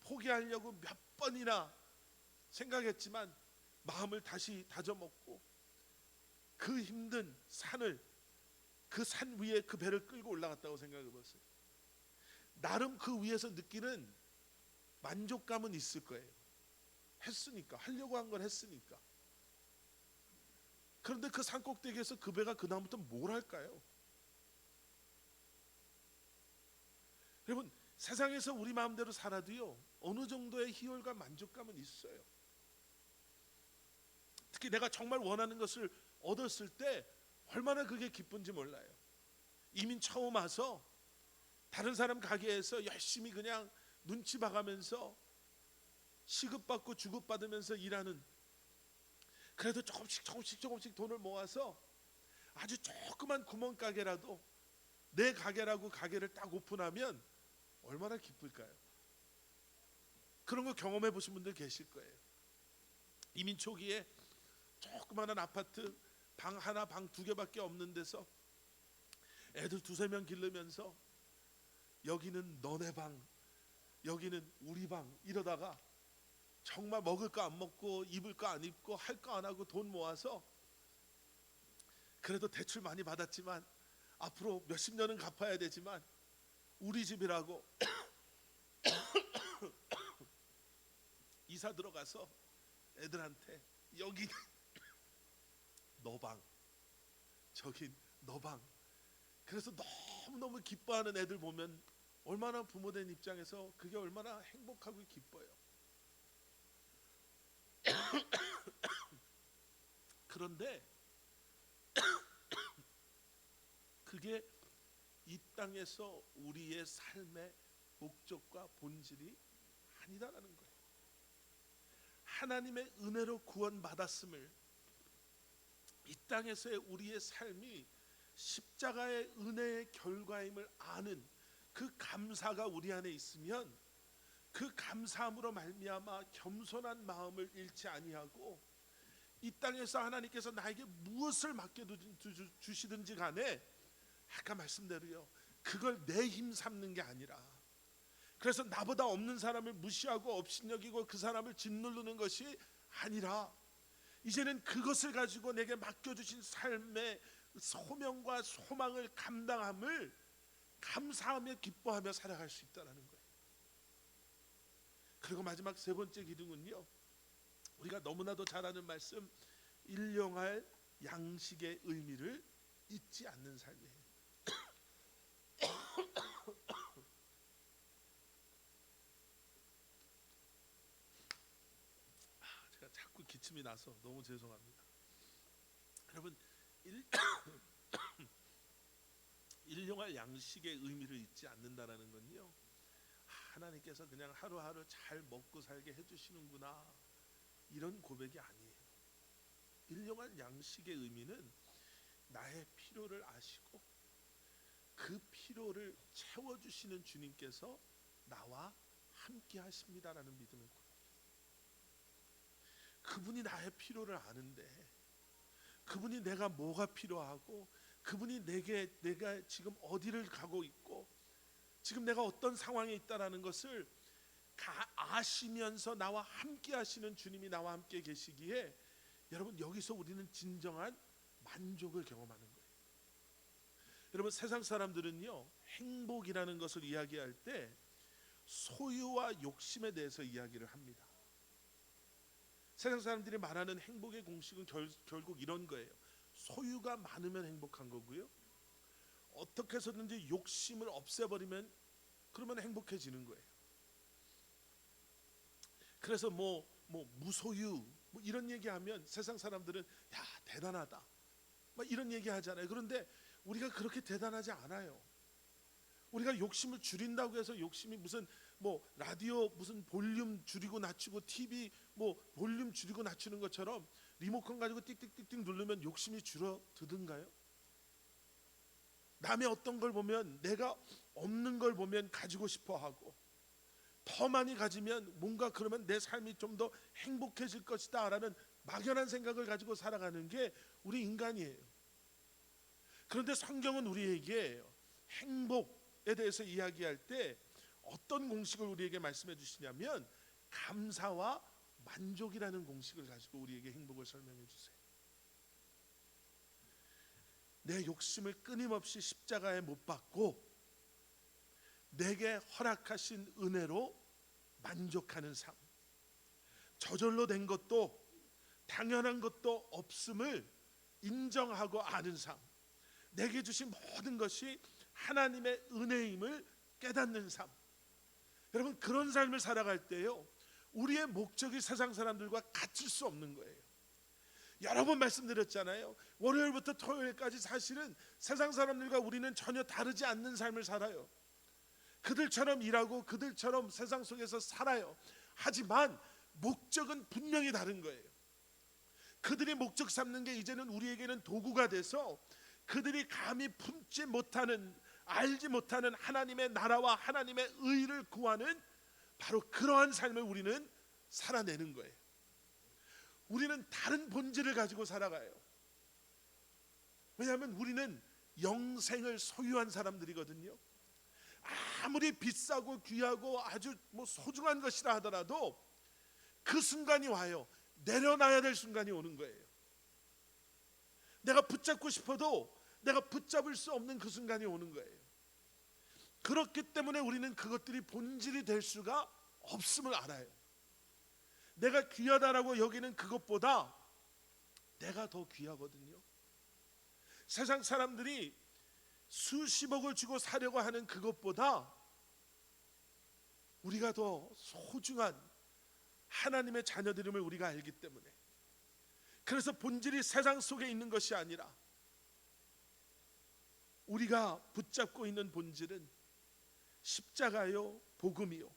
포기하려고 몇 번이나 생각했지만 마음을 다시 다져먹고 그 힘든 산을, 그 산 위에 그 배를 끌고 올라갔다고 생각해 보세요. 나름 그 위에서 느끼는 만족감은 있을 거예요. 했으니까, 하려고 한 걸 했으니까. 그런데 그 산 꼭대기에서 그 배가 그 다음부터 뭘 할까요? 여러분, 세상에서 우리 마음대로 살아도요, 어느 정도의 희열과 만족감은 있어요. 특히 내가 정말 원하는 것을 얻었을 때 얼마나 그게 기쁜지 몰라요. 이민 처음 와서 다른 사람 가게에서 열심히 그냥 눈치 봐가면서 시급받고 주급받으면서 일하는, 그래도 조금씩 돈을 모아서 아주 조그만 구멍가게라도, 내 가게라고 가게를 딱 오픈하면 얼마나 기쁠까요? 그런 거 경험해 보신 분들 계실 거예요. 이민 초기에 조그마한 아파트 방 하나, 방 두 개밖에 없는 데서 애들 두세 명 기르면서, 여기는 너네 방, 여기는 우리 방, 이러다가 정말 먹을 거 안 먹고 입을 거 안 입고 할 거 안 하고 돈 모아서, 그래도 대출 많이 받았지만 앞으로 몇십 년은 갚아야 되지만 우리 집이라고 이사 들어가서 애들한테 여기 너방, 저긴 너방. 그래서 너무너무 기뻐하는 애들 보면 얼마나 부모된 입장에서 그게 얼마나 행복하고 기뻐요. 그런데 그게 이 땅에서 우리의 삶의 목적과 본질이 아니다라는 거예요. 하나님의 은혜로 구원받았음을, 이 땅에서의 우리의 삶이 십자가의 은혜의 결과임을 아는 그 감사가 우리 안에 있으면 그 감사함으로 말미암아 겸손한 마음을 잃지 아니하고 이 땅에서 하나님께서 나에게 무엇을 맡겨주시든지 간에 아까 말씀대로요, 그걸 내 힘 삼는 게 아니라, 그래서 나보다 없는 사람을 무시하고 업신여기고 그 사람을 짓누르는 것이 아니라 이제는 그것을 가지고 내게 맡겨주신 삶의 소명과 소망을 감당함을 감사하며 기뻐하며 살아갈 수 있다는 거예요. 그리고 마지막 세 번째 기둥은요, 우리가 너무나도 잘 아는 말씀, 일용할 양식의 의미를 잊지 않는 삶이에요. 제가 자꾸 기침이 나서 너무 죄송합니다. 여러분, 일용할 양식의 의미를 잊지 않는다라는 건요, 하나님께서 그냥 하루하루 잘 먹고 살게 해주시는구나, 이런 고백이 아니에요. 일용할 양식의 의미는 나의 필요를 아시고 그 필요를 채워주시는 주님께서 나와 함께 하십니다라는 믿음의 고백이에요. 그분이 나의 필요를 아는데, 그분이 내가 뭐가 필요하고, 그분이 내가 지금 어디를 가고 있고, 지금 내가 어떤 상황에 있다라는 것을 아시면서 나와 함께 하시는 주님이 나와 함께 계시기에, 여러분, 여기서 우리는 진정한 만족을 경험하는 거예요. 여러분, 세상 사람들은요, 행복이라는 것을 이야기할 때 소유와 욕심에 대해서 이야기를 합니다. 세상 사람들이 말하는 행복의 공식은 결국 이런 거예요. 소유가 많으면 행복한 거고요, 어떻게 해서든지 욕심을 없애버리면 그러면 행복해지는 거예요. 그래서 뭐 무소유 뭐 이런 얘기하면 세상 사람들은 야, 대단하다 막 이런 얘기 하잖아요. 그런데 우리가 그렇게 대단하지 않아요. 우리가 욕심을 줄인다고 해서 욕심이 무슨 뭐 라디오 무슨 볼륨 줄이고 낮추고 TV 뭐 볼륨 줄이고 낮추는 것처럼 리모컨 가지고 띡띡띡띡 누르면 욕심이 줄어드든가요? 남의 어떤 걸 보면, 내가 없는 걸 보면 가지고 싶어 하고, 더 많이 가지면 뭔가 그러면 내 삶이 좀 더 행복해질 것이다 라는 막연한 생각을 가지고 살아가는 게 우리 인간이에요. 그런데 성경은 우리에게 행복에 대해서 이야기할 때 어떤 공식을 우리에게 말씀해 주시냐면, 감사와 만족이라는 공식을 가지고 우리에게 행복을 설명해 주세요. 내 욕심을 끊임없이 십자가에 못 박고 내게 허락하신 은혜로 만족하는 삶, 저절로 된 것도 당연한 것도 없음을 인정하고 아는 삶, 내게 주신 모든 것이 하나님의 은혜임을 깨닫는 삶. 여러분, 그런 삶을 살아갈 때요, 우리의 목적이 세상 사람들과 같을 수 없는 거예요. 여러 번 말씀드렸잖아요. 월요일부터 토요일까지 사실은 세상 사람들과 우리는 전혀 다르지 않는 삶을 살아요. 그들처럼 일하고 그들처럼 세상 속에서 살아요. 하지만 목적은 분명히 다른 거예요. 그들이 목적 삼는 게 이제는 우리에게는 도구가 돼서 그들이 감히 품지 못하는, 알지 못하는 하나님의 나라와 하나님의 의를 구하는 바로 그러한 삶을 우리는 살아내는 거예요. 우리는 다른 본질을 가지고 살아가요. 왜냐하면 우리는 영생을 소유한 사람들이거든요. 아무리 비싸고 귀하고 아주 소중한 것이라 하더라도 그 순간이 와요. 내려놔야 될 순간이 오는 거예요. 내가 붙잡고 싶어도 내가 붙잡을 수 없는 그 순간이 오는 거예요. 그렇기 때문에 우리는 그것들이 본질이 될 수가 없음을 알아요. 내가 귀하다라고 여기는 그것보다 내가 더 귀하거든요. 세상 사람들이 수십억을 주고 사려고 하는 그것보다 우리가 더 소중한 하나님의 자녀들임을 우리가 알기 때문에, 그래서 본질이 세상 속에 있는 것이 아니라 우리가 붙잡고 있는 본질은 십자가요, 복음이요,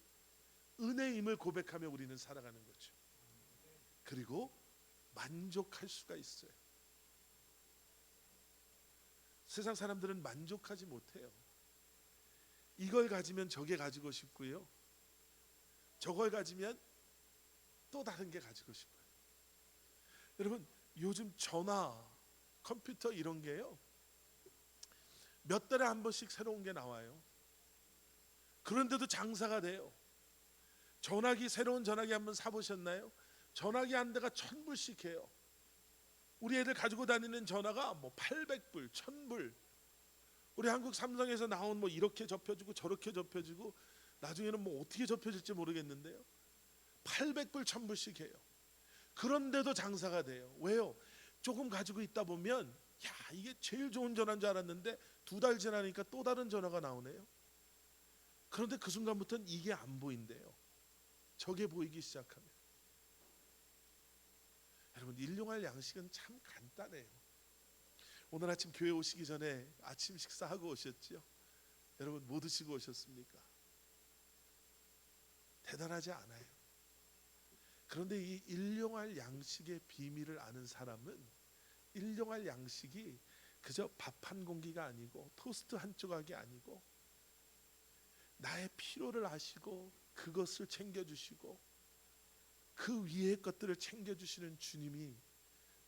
은혜임을 고백하며 우리는 살아가는 거죠. 그리고 만족할 수가 있어요. 세상 사람들은 만족하지 못해요. 이걸 가지면 저게 가지고 싶고요, 저걸 가지면 또 다른 게 가지고 싶어요. 여러분, 요즘 전화, 컴퓨터 이런 게요, 몇 달에 한 번씩 새로운 게 나와요. 그런데도 장사가 돼요. 전화기, 새로운 전화기 한번 사보셨나요? 전화기 한 대가 1,000불씩 해요. 우리 애들 가지고 다니는 전화가 뭐 800불, 1,000불. 우리 한국 삼성에서 나온 뭐 이렇게 접혀지고 저렇게 접혀지고 나중에는 뭐 어떻게 접혀질지 모르겠는데요, 800불, 1,000불씩 해요. 그런데도 장사가 돼요. 왜요? 조금 가지고 있다 보면, 야, 이게 제일 좋은 전화인 줄 알았는데 2달 지나니까 또 다른 전화가 나오네요. 그런데 그 순간부터는 이게 안 보인대요. 저게 보이기 시작하면. 여러분, 일용할 양식은 참 간단해요. 오늘 아침 교회 오시기 전에 아침 식사하고 오셨죠? 여러분, 뭐 드시고 오셨습니까? 대단하지 않아요. 그런데 이 일용할 양식의 비밀을 아는 사람은 일용할 양식이 그저 밥 한 공기가 아니고 토스트 한 조각이 아니고 나의 필요를 아시고 그것을 챙겨주시고 그 위의 것들을 챙겨주시는 주님이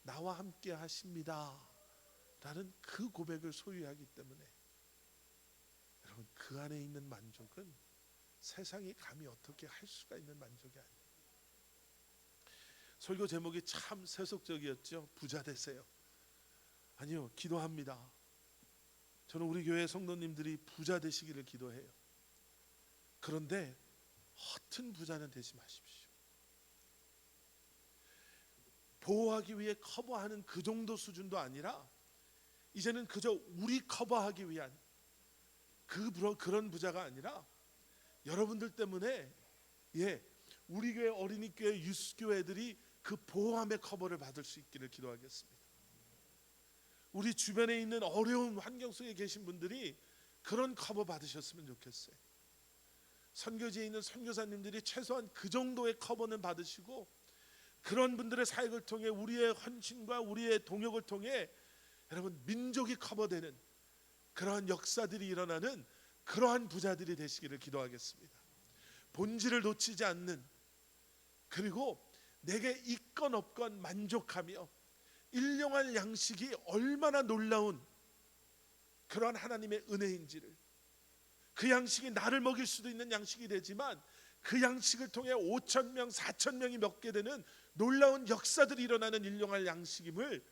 나와 함께 하십니다 라는 그 고백을 소유하기 때문에, 여러분, 그 안에 있는 만족은 세상이 감히 어떻게 할 수가 있는 만족이 아니에요. 설교 제목이 참 세속적이었죠. 부자 되세요. 아니요, 기도합니다. 저는 우리 교회 성도님들이 부자 되시기를 기도해요. 그런데 허튼 부자는 되지 마십시오. 보호하기 위해 커버하는 그 정도 수준도 아니라 이제는 그저 우리 커버하기 위한 그런 부자가 아니라 여러분들 때문에, 우리 교회 어린이교회 유스교회들이 그 보호함의 커버를 받을 수 있기를 기도하겠습니다. 우리 주변에 있는 어려운 환경 속에 계신 분들이 그런 커버 받으셨으면 좋겠어요. 선교지에 있는 선교사님들이 최소한 그 정도의 커버는 받으시고, 그런 분들의 사역을 통해 우리의 헌신과 우리의 동역을 통해 여러분, 민족이 커버되는 그러한 역사들이 일어나는 그러한 부자들이 되시기를 기도하겠습니다. 본질을 놓치지 않는, 그리고 내게 있건 없건 만족하며 일용할 양식이 얼마나 놀라운 그러한 하나님의 은혜인지를, 그 양식이 나를 먹일 수도 있는 양식이 되지만 그 양식을 통해 5,000명, 4,000명이 먹게 되는 놀라운 역사들이 일어나는 일용할 양식임을,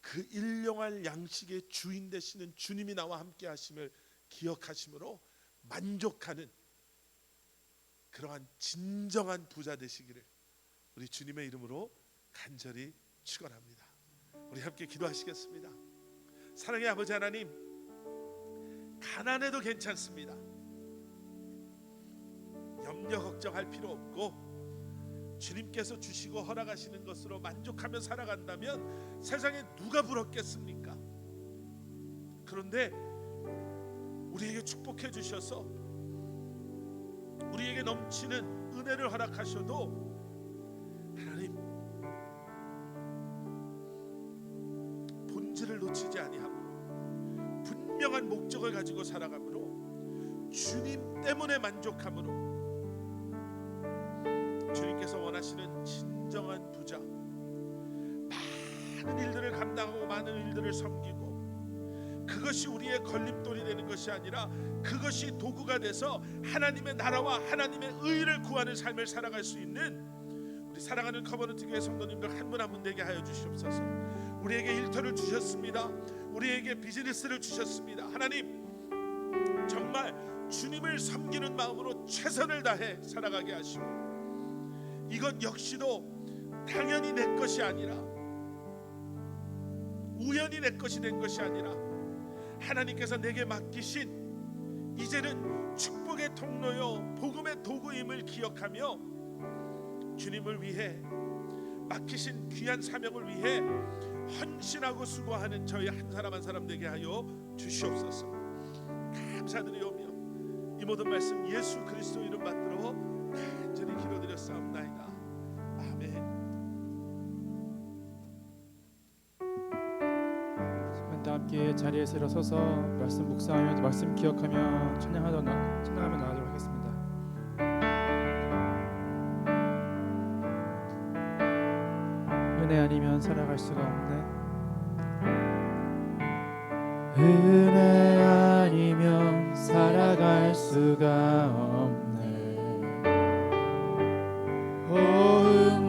그 일용할 양식의 주인 되시는 주님이 나와 함께 하심을 기억하심으로 만족하는 그러한 진정한 부자 되시기를 우리 주님의 이름으로 간절히 축원합니다. 우리 함께 기도하시겠습니다. 사랑의 아버지 하나님, 가난해도 괜찮습니다. 염려 걱정할 필요 없고 주님께서 주시고 허락하시는 것으로 만족하며 살아간다면 세상에 누가 부럽겠습니까? 그런데 우리에게 축복해 주셔서 우리에게 넘치는 은혜를 허락하셔도 하나님, 본질을 놓치지 아니하고 분명한 목적을 가지고 살아가므로 주님 때문에 만족함으로 주님께서 원하시는 진정한 부자, 많은 일들을 감당하고 많은 일들을 섬기고 그것이 우리의 걸림돌이 되는 것이 아니라 그것이 도구가 돼서 하나님의 나라와 하나님의 의를 구하는 삶을 살아갈 수 있는 우리 사랑하는 커버넌트 교회 성도님들 한 분 한 분 되게 하여 주시옵소서. 우리에게 일터를 주셨습니다. 우리에게 비즈니스를 주셨습니다. 하나님, 정말 주님을 섬기는 마음으로 최선을 다해 살아가게 하시고, 이것 역시도 당연히 내 것이 아니라, 우연히 내 것이 된 것이 아니라 하나님께서 내게 맡기신 이제는 축복의 통로요 복음의 도구임을 기억하며 주님을 위해 맡기신 귀한 사명을 위해 헌신하고 수고하는 저희 한 사람 한 사람 되게 하여 주시옵소서. 감사드리오며 이 모든 말씀 예수 그리스도 이름 받들어 간절히 기도드렸사옵나이다. 아멘. 다 함께 자리에서 일어서서 말씀 묵상하며 말씀 기억하며 찬양하며 나가도록 하겠습니다. 은혜 아니면 살아갈 수가 없네. 은혜 아니면 살아갈 수가 없네.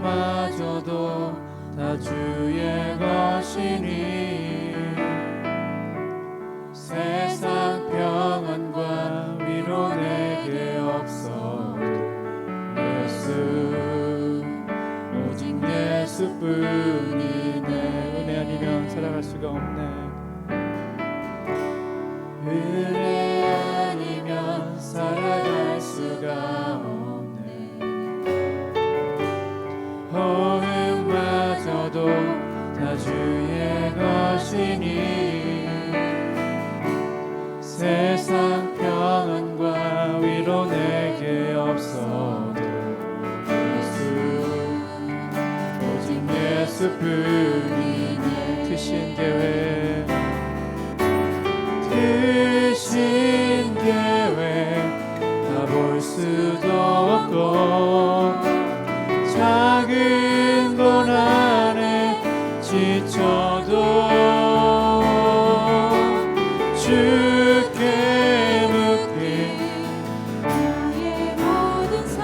호흡마저도 다 주의 것이니 세상 평안과 위로 내게 없어도 예수 오직 예수뿐이네. 은혜 아니면 살아갈 수가 없네. 은혜 아니면 살아갈 수가 없네. 호흡마저도 다 주의 것이니 세상 평안과 위로 내게 없어도 예수 오직 예수뿐이네. 드신 계획 다 볼 수도 없고 작은 고난에 지쳐도 주께 묶인 나의 모든 삶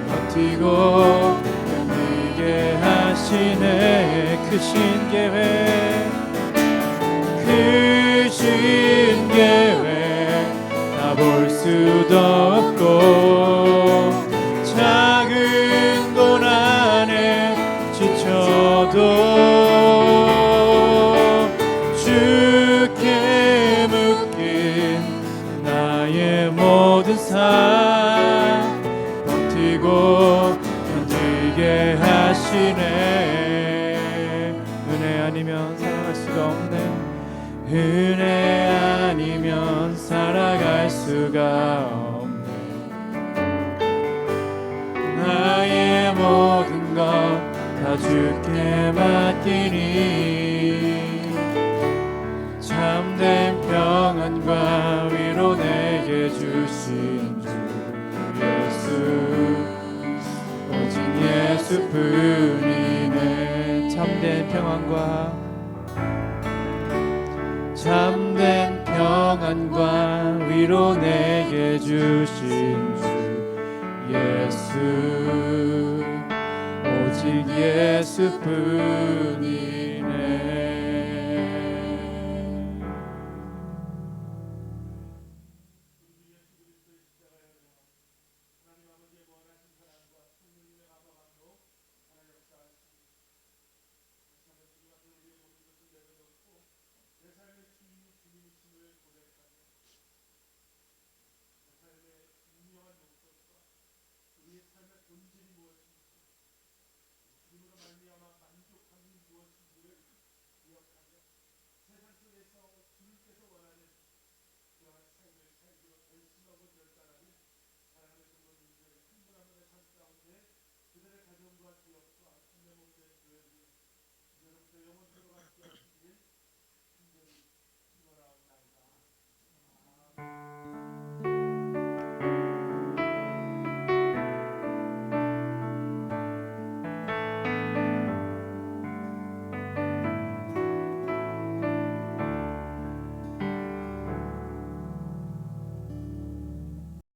버티고 견디게 하시네. 크신 계획 다 볼 수도 없고 작은 고난에 지쳐도 주께 묶인 나의 모든 삶 버티고 견디게 하시네. 은혜 아니면 살아갈 수가 없네. 은혜 아니면 살아갈 수가 없네. 나의 모든 것 다 주께 맡기니 참된 평안과 위로 내게 주신 주 예수 오직 예수뿐이네. 참된 평안과 위로 내게 주신 주 예수 오직 예수뿐이네. 그들의 가정과 기업과 침례 못된 교회를 이제로부터 영원히